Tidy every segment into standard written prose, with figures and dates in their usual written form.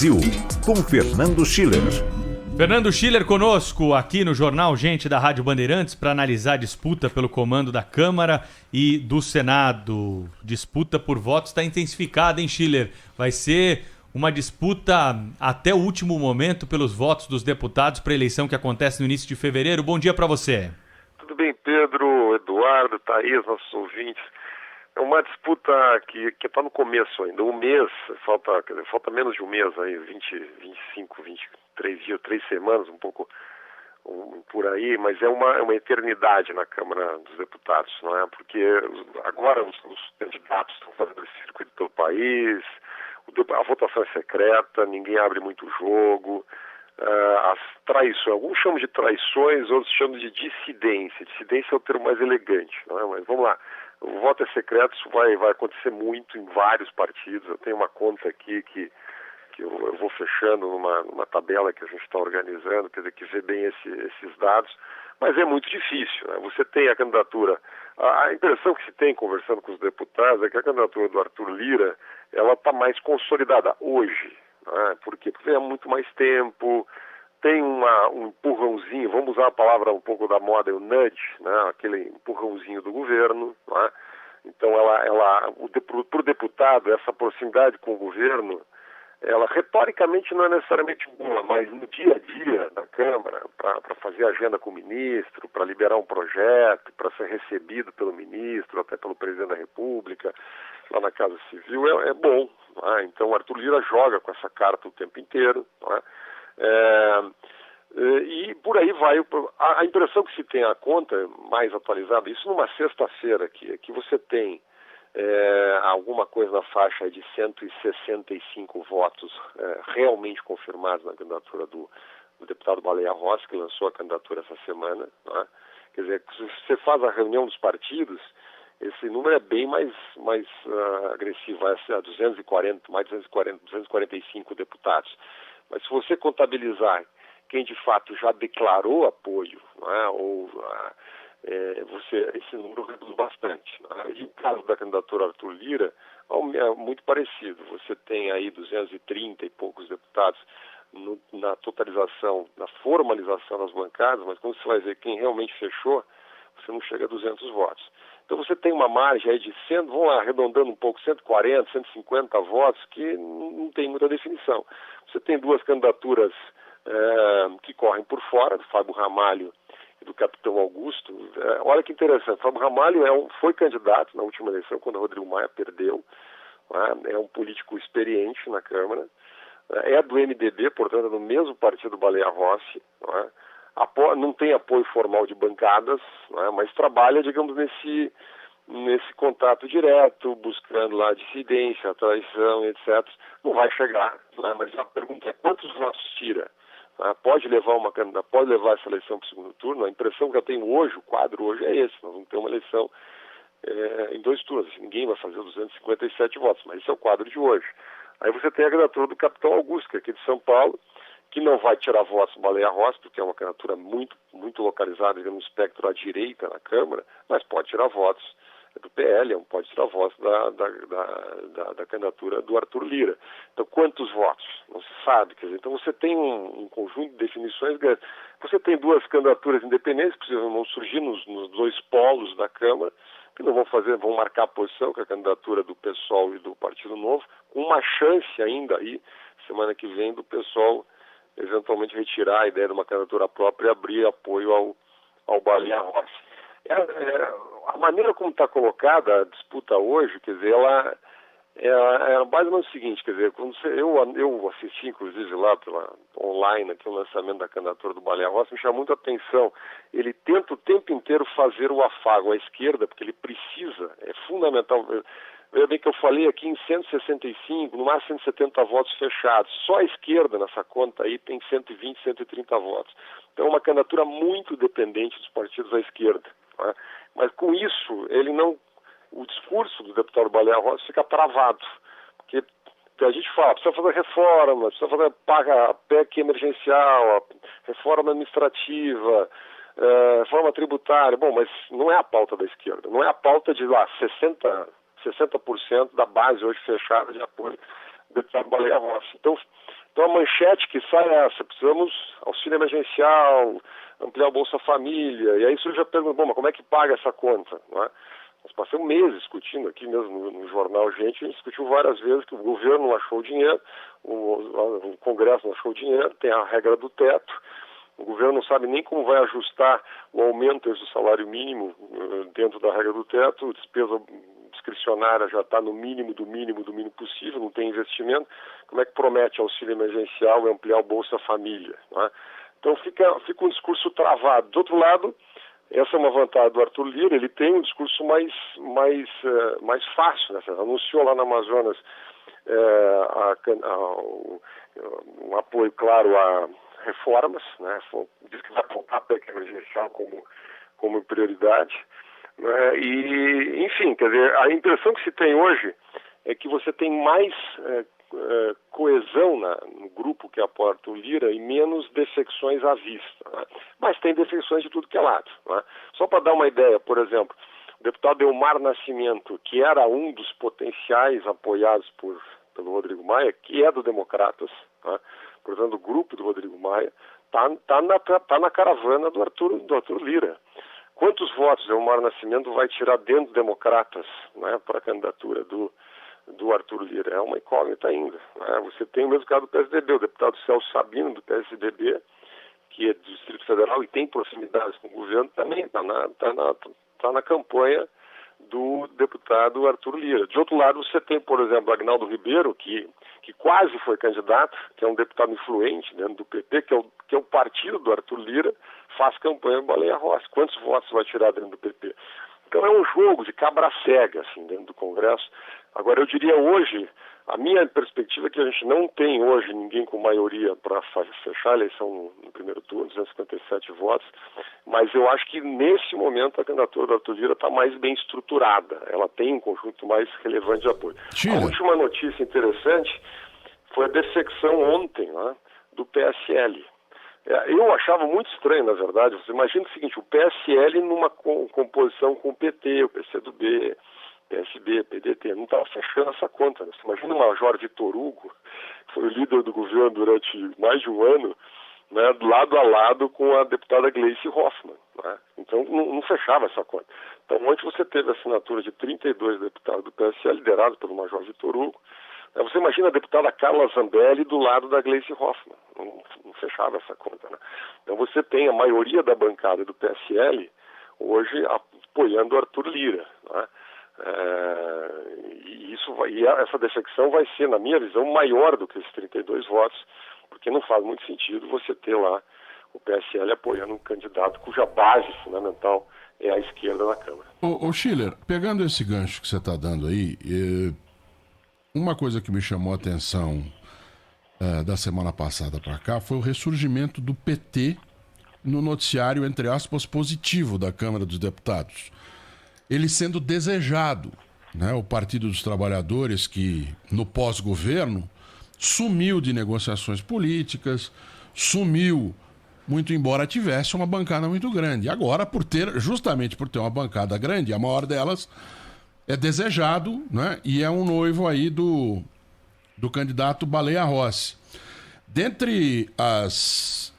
Brasil, com Fernando Schiller. Fernando Schiller conosco aqui no Jornal Gente da Rádio Bandeirantes para analisar a disputa pelo comando da Câmara e do Senado. Disputa por votos está intensificada, hein, Schiller? Vai ser uma disputa até o último momento pelos votos dos deputados para a eleição que acontece no início de fevereiro. Bom dia para você. Tudo bem, Pedro, Eduardo, Thaís, nossos ouvintes. É uma disputa que está no começo ainda. Um mês, falta menos de um mês aí, 25, 23 dias, 3 semanas, um pouco por aí, mas é uma eternidade na Câmara dos Deputados, não é? Porque agora os candidatos estão fazendo esse circuito pelo país, a votação é secreta, ninguém abre muito o jogo, as traições, alguns chamam de traições, outros chamam de dissidência. Dissidência é o termo mais elegante, não é? Mas vamos lá. O voto é secreto, isso vai acontecer muito em vários partidos. Eu tenho uma conta aqui que eu vou fechando numa tabela que a gente está organizando, quer dizer, que vê bem esses dados, mas é muito difícil, né? Você tem a candidatura, a impressão que se tem conversando com os deputados é que a candidatura do Arthur Lira, ela está mais consolidada hoje, né? Por quê? Porque há muito mais tempo, tem um empurrãozinho, vamos usar a palavra um pouco da moda, o nudge, né? Aquele empurrãozinho do governo, né? Então para o deputado, essa proximidade com o governo, ela retoricamente não é necessariamente boa, mas no dia a dia da Câmara, para fazer agenda com o ministro, para liberar um projeto, para ser recebido pelo ministro, até pelo presidente da República, lá na Casa Civil, é bom. Né? Então o Arthur Lira joga com essa carta o tempo inteiro. Né? E por aí vai. A impressão que se tem, a conta mais atualizada, isso numa sexta-feira aqui, é que você tem alguma coisa na faixa de 165 votos realmente confirmados na candidatura do deputado Baleia Rossi, que lançou a candidatura essa semana. Né? Quer dizer, se você faz a reunião dos partidos, esse número é bem mais agressivo, vai ser a 240, mais 245 deputados. Mas se você contabilizar quem de fato já declarou apoio, né, esse número reduz bastante. Né? E o caso da candidatura Arthur Lira é muito parecido. Você tem aí 230 e poucos deputados na totalização, na formalização das bancadas, mas quando você vai ver quem realmente fechou, você não chega a 200 votos. Então você tem uma margem aí de vamos lá, arredondando um pouco, 140, 150 votos, que não tem muita definição. Você tem duas candidaturas que correm por fora, do Fábio Ramalho e do Capitão Augusto. Olha que interessante, Fábio Ramalho foi candidato na última eleição, quando o Rodrigo Maia perdeu. É um político experiente na Câmara, é do MDB, portanto é do mesmo partido Baleia Rossi, não tem apoio formal de bancadas, mas trabalha, digamos, nesse contato direto, buscando lá dissidência, traição, etc. Não vai chegar, mas a pergunta é quantos votos tira? Pode levar essa eleição para o segundo turno? A impressão que eu tenho hoje, o quadro hoje é esse, nós vamos ter uma eleição em 2 turnos, ninguém vai fazer 257 votos, mas esse é o quadro de hoje. Aí você tem a candidatura do Capitão Augusto, que é aqui de São Paulo, que não vai tirar votos do Baleia Rossi, porque é uma candidatura muito, muito localizada, digamos, no espectro à direita na Câmara, mas pode tirar votos do PL, pode tirar votos da candidatura do Arthur Lira. Então, quantos votos? Não se sabe. Quer dizer, então, você tem um conjunto de definições grandes. Você tem duas candidaturas independentes, que vão surgir nos 2 polos da Câmara, que não vão marcar a posição, que é a candidatura do PSOL e do Partido Novo, com uma chance ainda aí, semana que vem, do PSOL eventualmente retirar a ideia de uma candidatura própria e abrir apoio ao Baleia Rossi. A maneira como está colocada a disputa hoje, quer dizer, ela é mais ou menos o seguinte, quer dizer, eu assisti inclusive lá online aqui o lançamento da candidatura do Baleia Rossi, me chamou muito a atenção. Ele tenta o tempo inteiro fazer o afago à esquerda, porque ele precisa, é fundamental. Veja bem que eu falei aqui em 165, no máximo 170 votos fechados. Só a esquerda nessa conta aí tem 120, 130 votos. Então é uma candidatura muito dependente dos partidos à esquerda. Né? Mas com isso, o discurso do deputado Baleia Rossi fica travado. Porque a gente fala, precisa fazer reforma, precisa fazer a PEC emergencial, a reforma administrativa, reforma tributária. Bom, mas não é a pauta da esquerda. Não é a pauta de lá 60% da base hoje fechada de apoio do deputado Baleia Rossi. Então, Então a manchete que sai é essa: precisamos auxílio emergencial, ampliar o Bolsa Família, e aí surge a pergunta, bom, mas como é que paga essa conta? Não é? Nós passamos meses discutindo aqui mesmo no jornal, a gente discutiu várias vezes que o governo não achou o dinheiro, o Congresso não achou o dinheiro, tem a regra do teto, o governo não sabe nem como vai ajustar o aumento do salário mínimo dentro da regra do teto, despesa discricionária já está no mínimo do mínimo do mínimo possível, não tem investimento, como é que promete auxílio emergencial e ampliar o Bolsa Família? Não é? Então fica um discurso travado. Do outro lado, essa é uma vantagem do Arthur Lira, ele tem um discurso mais fácil, né? Anunciou lá no Amazonas um apoio claro a reformas, né? Diz que vai voltar a PEC emergencial como prioridade, né? E, enfim, quer dizer, a impressão que se tem hoje é que você tem mais coesão no grupo que apoia Arthur Lira e menos defecções à vista, né? Mas tem defecções de tudo que é lado, né? Só para dar uma ideia, por exemplo, o deputado Elmar Nascimento, que era um dos potenciais apoiados pelo Rodrigo Maia, que é do Democratas, né? Portanto, o grupo do Rodrigo Maia tá na caravana do Arthur Lira. Quantos votos Elmar Nascimento vai tirar dentro do Democratas, né, para a candidatura do Arthur Lira? É uma incógnita ainda, né? Você tem o mesmo caso do PSDB, o deputado Celso Sabino, do PSDB, que é do Distrito Federal e tem proximidades com o governo, também está na campanha do deputado Arthur Lira. De outro lado, você tem, por exemplo, Agnaldo Ribeiro, que quase foi candidato, que é um deputado influente dentro do PP, que é o partido do Arthur Lira, faz campanha Baleia Rossi. Quantos votos vai tirar dentro do PP? Então é um jogo de cabra cega, assim, dentro do Congresso. Agora, eu diria hoje, a minha perspectiva é que a gente não tem hoje ninguém com maioria para fechar a eleição no primeiro turno, 257 votos, mas eu acho que nesse momento a candidatura do Arthur Lira está mais bem estruturada, ela tem um conjunto mais relevante de apoio. A última notícia interessante foi a defecção ontem, né, do PSL. Eu achava muito estranho, na verdade. Você imagina o seguinte: o PSL numa composição com o PT, o PCdoB, PSB, PDT, não estava fechando essa conta, né? Você imagina o Major Vitor Hugo, que foi o líder do governo durante mais de um ano, né, lado a lado com a deputada Gleice Hoffmann, né? Então não fechava essa conta. Então ontem você teve a assinatura de 32 deputados do PSL, liderados pelo Major Vitor Hugo. Você imagina a deputada Carla Zambelli do lado da Gleice Hoffmann. Não fechava essa conta, né? Então você tem a maioria da bancada do PSL hoje apoiando o Arthur Lira, né? E essa defecção vai ser, na minha visão, maior do que esses 32 votos, porque não faz muito sentido você ter lá o PSL apoiando um candidato cuja base fundamental é a esquerda na Câmara. Ô Schiller, pegando esse gancho que você está dando aí, uma coisa que me chamou a atenção da semana passada para cá foi o ressurgimento do PT no noticiário, entre aspas, positivo da Câmara dos Deputados. Ele sendo desejado, né? O Partido dos Trabalhadores, que no pós-governo sumiu de negociações políticas, sumiu, muito embora tivesse uma bancada muito grande. Agora, justamente por ter uma bancada grande, a maior delas é desejado, né? E é um noivo aí do candidato Baleia Rossi. Dentre as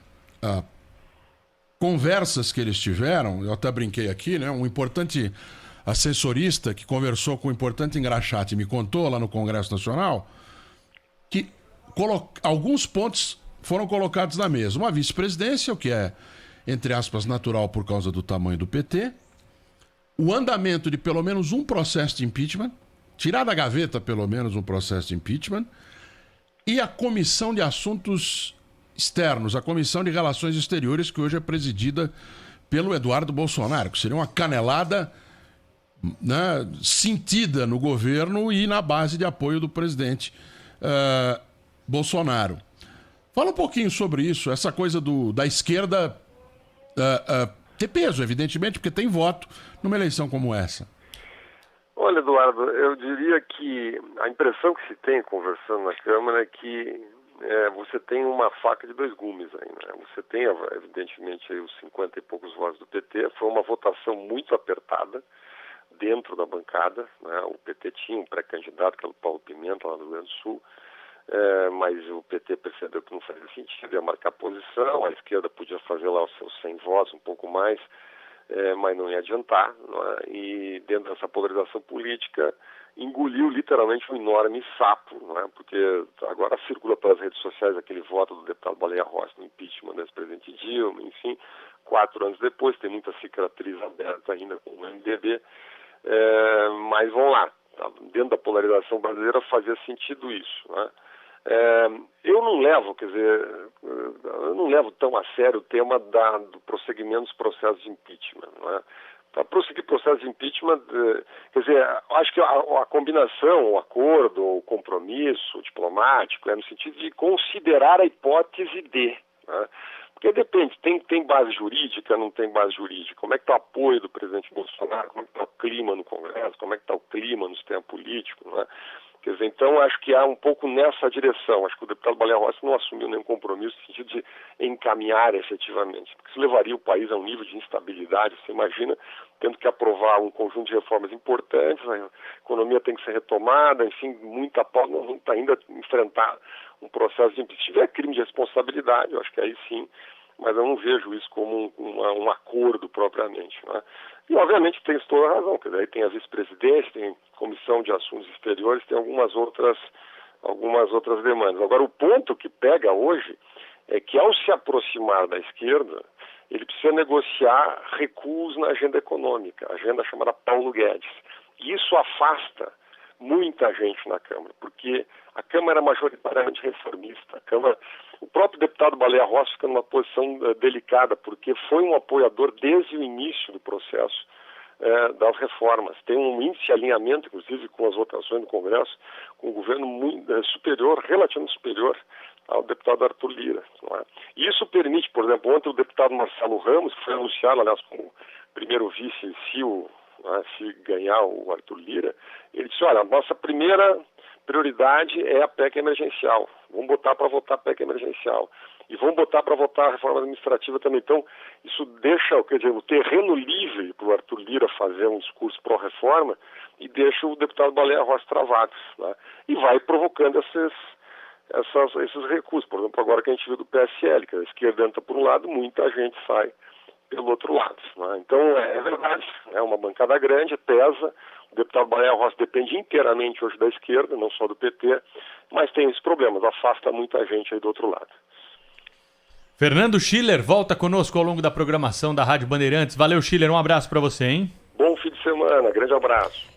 conversas que eles tiveram, eu até brinquei aqui, né? Um importante assessorista que conversou com um importante engraxate me contou lá no Congresso Nacional que alguns pontos foram colocados na mesa. Uma vice-presidência, o que é, entre aspas, natural por causa do tamanho do PT, o andamento de pelo menos um processo de impeachment, tirar da gaveta pelo menos um processo de impeachment, e a Comissão de Assuntos Externos, a Comissão de Relações Exteriores, que hoje é presidida pelo Eduardo Bolsonaro, que seria uma canelada, né, sentida no governo e na base de apoio do presidente Bolsonaro. Fala um pouquinho sobre isso, essa coisa da esquerda ter peso, evidentemente, porque tem voto numa eleição como essa. Olha, Eduardo, eu diria que a impressão que se tem conversando na Câmara é que você tem uma faca de dois gumes aí, né? Você tem, evidentemente, aí os 50 e poucos votos do PT, foi uma votação muito apertada dentro da bancada, né? O PT tinha um pré-candidato, que era o Paulo Pimenta, lá do Rio Grande do Sul, mas o PT percebeu que não fazia sentido, ia marcar posição, a esquerda podia fazer lá os seus 100 votos, um pouco mais, mas não ia adiantar, não é? E dentro dessa polarização política engoliu literalmente um enorme sapo, não é? Porque agora circula pelas redes sociais aquele voto do deputado Baleia Rossi no impeachment do ex-presidente Dilma, enfim, 4 anos depois, tem muita cicatriz aberta ainda com o MDB, mas vamos lá, tá? Dentro da polarização brasileira fazia sentido isso, não é? Eu não levo, eu não levo tão a sério o tema do prosseguimento dos processos de impeachment, não é? Para prosseguir processo de impeachment, acho que a combinação, o acordo, o compromisso diplomático é no sentido de considerar a hipótese de, né? Porque depende, tem base jurídica, não tem base jurídica, como é que está o apoio do presidente Bolsonaro, como é que está o clima no Congresso, como é que está o clima no sistema político, não é? Então, acho que há um pouco nessa direção. Acho que o deputado Baleia Rossi não assumiu nenhum compromisso no sentido de encaminhar efetivamente, porque isso levaria o país a um nível de instabilidade. Você imagina tendo que aprovar um conjunto de reformas importantes, a economia tem que ser retomada, enfim, muita pauta, não está ainda enfrentar um processo de impeachment. Se tiver crime de responsabilidade, eu acho que aí sim, mas eu não vejo isso como um acordo propriamente, né? E, obviamente, tem toda a razão, aí tem a vice-presidência, tem Comissão de Assuntos Exteriores, tem algumas outras demandas. Agora, o ponto que pega hoje é que, ao se aproximar da esquerda, ele precisa negociar recuos na agenda econômica, a agenda chamada Paulo Guedes. E isso afasta muita gente na Câmara, porque a Câmara é majoritariamente reformista. O próprio deputado Baleia Rossi fica numa posição delicada, porque foi um apoiador desde o início do processo das reformas. Tem um índice de alinhamento, inclusive, com as votações do Congresso, com o governo muito superior, relativamente superior ao deputado Arthur Lira, não é? E isso permite, por exemplo, ontem o deputado Marcelo Ramos, que foi anunciado, aliás, como primeiro vice se ganhar o Arthur Lira, ele disse, olha, a nossa primeira prioridade é a PEC emergencial. Vamos botar para votar a PEC emergencial. E vamos botar para votar a reforma administrativa também. Então, isso deixa, o terreno livre para o Arthur Lira fazer um discurso pró-reforma e deixa o deputado Baleia Rossi travado, né? E vai provocando esses recursos. Por exemplo, agora que a gente viu do PSL, que a esquerda entra por um lado, muita gente sai pelo outro lado, né? Então, é verdade, é uma bancada grande, pesa. O deputado Baleia Rossi depende inteiramente hoje da esquerda, não só do PT, mas tem esses problemas, afasta muita gente aí do outro lado. Fernando Schiller volta conosco ao longo da programação da Rádio Bandeirantes. Valeu, Schiller, um abraço para você, hein? Bom fim de semana, grande abraço.